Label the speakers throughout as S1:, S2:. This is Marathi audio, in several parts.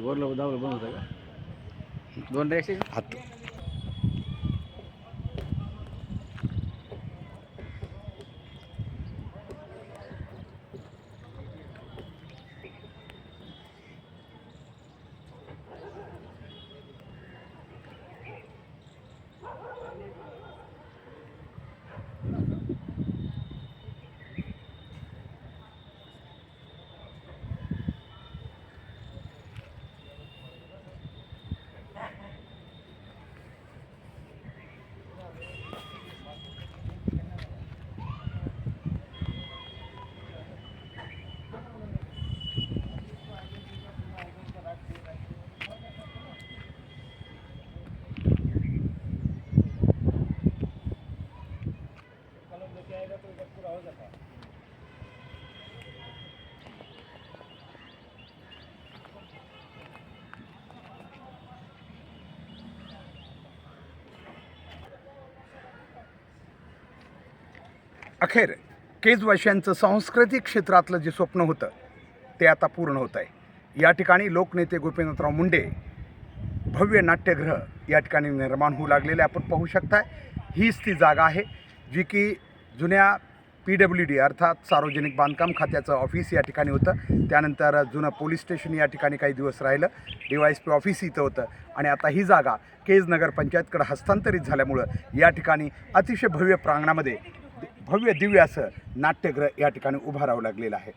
S1: वरला दावलं बंद होतं का? दोन रिॲक्शन
S2: हात अखेर केजवासियांचं सांस्कृतिक क्षेत्रातलं जे स्वप्न होतं ते आता पूर्ण होत आहे। या ठिकाणी लोकनेते गोपीनाथराव मुंडे भव्य नाट्यगृह या ठिकाणी निर्माण होऊ लागलेले आपण पाहू शकताय। हीच ती जागा आहे जी की जुन्या PWD अर्थात सार्वजनिक बांधकाम खात्याचं ऑफिस या ठिकाणी होतं। त्यानंतर जुनं पोलीस स्टेशन या ठिकाणी काही दिवस राहिलं, DYSP ऑफिस इथं होतं आणि आता ही जागा केज नगर पंचायतकडे हस्तांतरित झाल्यामुळं या ठिकाणी अतिशय भव्य प्रांगणामध्ये भव्य दिव्य असं नाट्यगृह या ठिकाणी उभं राहावं लागलेलं आहे।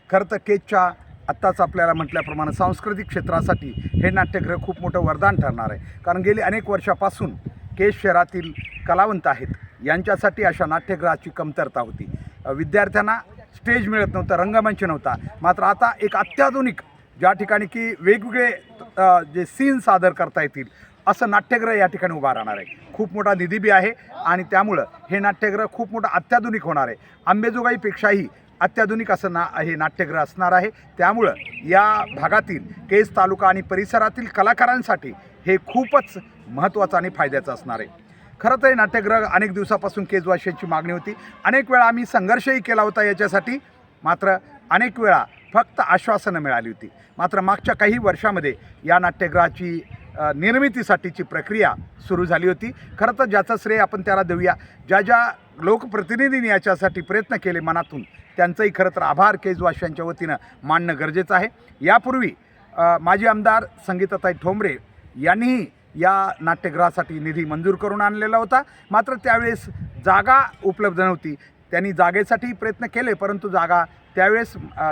S2: खरं तर केजच्या आत्ताच आपल्याला म्हटल्याप्रमाणे सांस्कृतिक क्षेत्रासाठी हे नाट्यगृह खूप मोठं वरदान ठरणार आहे। कारण गेली अनेक वर्षापासून केज शहरातील कलावंत आहेत यांच्यासाठी अशा नाट्यगृहाची कमतरता होती। विद्यार्थ्यांना स्टेज मिळत नव्हतं, रंगमंच नव्हता। मात्र आता एक अत्याधुनिक ज्या ठिकाणी की वेगवेगळे जे सीन सादर करता येतील असं नाट्यगृह या ठिकाणी उभा राहणार आहे। खूप मोठा निधी बी आहे आणि त्यामुळं हे नाट्यगृह खूप मोठं अत्याधुनिक होणार आहे। अंबेजोगाईपेक्षाही अत्याधुनिक असं हे नाट्यगृह असणार आहे। त्यामुळं या भागातील केज तालुका आणि परिसरातील कलाकारांसाठी हे खूपच महत्त्वाचं आणि फायद्याचं असणार आहे। खरं तर हे नाट्यगृह अनेक दिवसापासून केजवासियांची मागणी होती। अनेक वेळा आम्ही संघर्षही केला होता याच्यासाठी, मात्र अनेक वेळा फक्त आश्वासनं मिळाली होती। मात्र मागच्या काही वर्षामध्ये या नाट्यगृहाची निर्मितीसाठीची प्रक्रिया सुरू झाली होती। खरं तर ज्याचं श्रेय आपण त्याला देऊया, ज्या लोकप्रतिनिधींनी याच्यासाठी प्रयत्न केले मनातून, त्यांचंही खरं तर आभार केजवासियांच्या वतीनं मानणं गरजेचं आहे। यापूर्वी माजी आमदार संगीताताई ठोंबरे यांनीही या नाट्यगृहासाठी निधी मंजूर करून आणलेला होता। मात्र त्यावेळेस जागा उपलब्ध नव्हती। त्यांनी जागेसाठीही प्रयत्न केले, परंतु जागा त्यावेळेस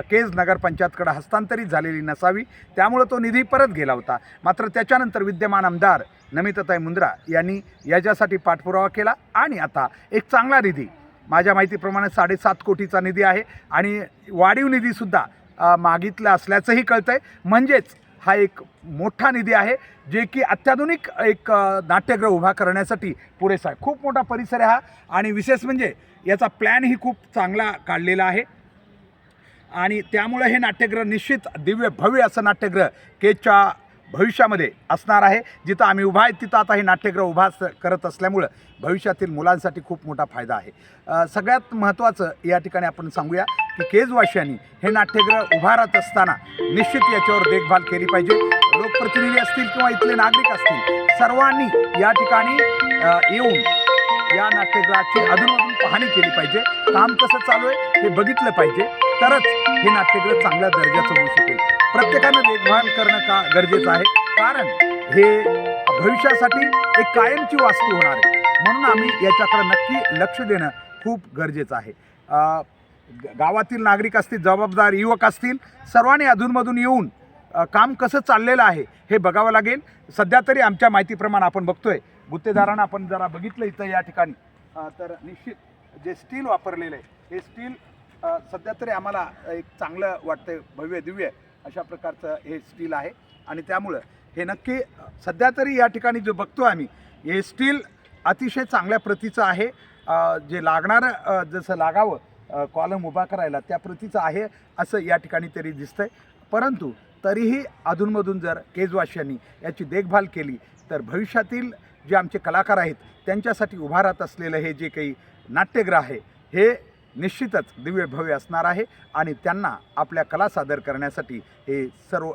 S2: केज नगरपंचायतकडे हस्तांतरित झालेली नसावी, त्यामुळे तो निधी परत गेला होता। मात्र त्याच्यानंतर विद्यमान आमदार नमिताताई मुंद्रा यांनी याच्यासाठी पाठपुरावा केला आणि आता एक चांगला निधी, माझ्या माहितीप्रमाणे 7.5 कोटीचा निधी आहे आणि वाढीव निधीसुद्धा मागितला असल्याचंही कळतं आहे। म्हणजेच हा एक मोठा निधी आहे जे की अत्याधुनिक एक नाट्यगृह उभा करण्यासाठी पुरेसा आहे। खूप मोठा परिसर आहे हा आणि विशेष म्हणजे याचा प्लॅनही खूप चांगला काढलेला आहे आणि त्यामुळे हे नाट्यगृह निश्चित दिव्य भव्य असं नाट्यगृह केजच्या भविष्यामध्ये असणार आहे। जिथं आम्ही उभा आहे तिथं आता हे नाट्यगृह उभा करत असल्यामुळं भविष्यातील मुलांसाठी खूप मोठा फायदा आहे। सगळ्यात महत्त्वाचं या ठिकाणी आपण सांगूया की केजवासियांनी हे नाट्यगृह उभारत असताना निश्चित याच्यावर देखभाल केली पाहिजे। लोकप्रतिनिधी असतील किंवा इथले नागरिक असतील, सर्वांनी या ठिकाणी येऊन या नाट्यगृहाची अधूनमधून पाहणी केली पाहिजे। काम कसं चालू आहे हे बघितलं पाहिजे, तरच हे नाट्यगृह चांगल्या दर्जाचं होऊ शकेल। प्रत्येकानं देखभाल करणं गरजेचं आहे, कारण हे भविष्यासाठी एक कायमची वास्तू होणार आहे। म्हणून आम्ही याच्याकडे नक्की लक्ष देणं खूप गरजेचं आहे। गावातील नागरिक असतील, जबाबदार युवक असतील, सर्वांनी अधूनमधून येऊन काम कसं चाललेलं आहे हे बघावं लागेल। सध्या तरी आमच्या माहितीप्रमाणे आपण बघतोय, गुत्तेदारांना आपण जरा बघितलं इथं या ठिकाणी, तर निश्चित जे स्टील वापरलेलं आहे हे स्टील सध्या तरी आम्हाला एक चांगलं वाटतं, भव्य दिव्य अशा प्रकारचं हे स्टील आहे आणि त्यामुळं हे नक्की सध्या तरी या ठिकाणी जो बघतो आम्ही हे स्टील अतिशय चांगल्या प्रतीचं आहे। जे लागणारं जसं लागावं कॉलम उभा करायला त्या प्रतीचं आहे असं या ठिकाणी तरी दिसतंय। परंतु तरीही अधूनमधून जर केजवासियांनी याची देखभाल केली तर भविष्यातील जे आमचे कलाकार आहेत त्यांच्यासाठी उभा राहत असलेलं हे जे काही नाट्यगृह आहे हे निश्चितच दिव्य भव्य असणार आहे आणि त्यांना आपल्या कला सादर करण्यासाठी हे सर्व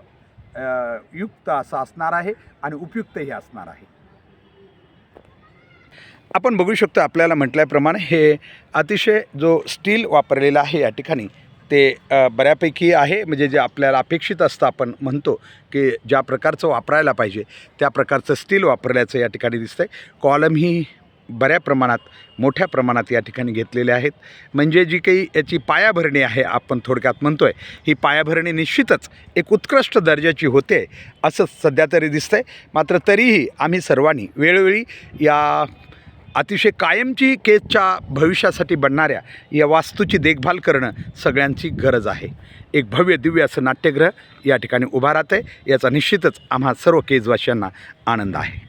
S2: युक्त असं असणार आहे आणि उपयुक्तही असणार आहे. आपण बघू शकतो आपल्याला म्हटल्याप्रमाणे हे अतिशय जो स्टील वापरलेला आहे या ठिकाणी ते बऱ्यापैकी आहे, म्हणजे जे आपल्याला अपेक्षित असतं, आपण म्हणतो की ज्या प्रकारचं वापरायला पाहिजे त्या प्रकारचं स्टील वापरल्याचं या ठिकाणी दिसतं आहे. कॉलम ही बऱ्या प्रमाणात मोठ्या प्रमाणात या ठिकाणी घेतलेले आहेत. म्हणजे जी काही याची पायाभरणी आहे, आपण थोडक्यात म्हणतो आहे, ही पायाभरणी निश्चितच एक उत्कृष्ट दर्जाची होते असं सध्या तरी दिसतं आहे. मात्र तरीही आम्ही सर्वांनी वेळोवेळी या अतिशय कायमची केजच्या भविष्यासाठी बनणाऱ्या या वास्तूची देखभाल करणं सगळ्यांची गरज आहे. एक भव्य दिव्य असं नाट्यगृह या ठिकाणी उभा राहतं आहे, याचा निश्चितच आम्हा सर्व केजवासियांना आनंद आहे.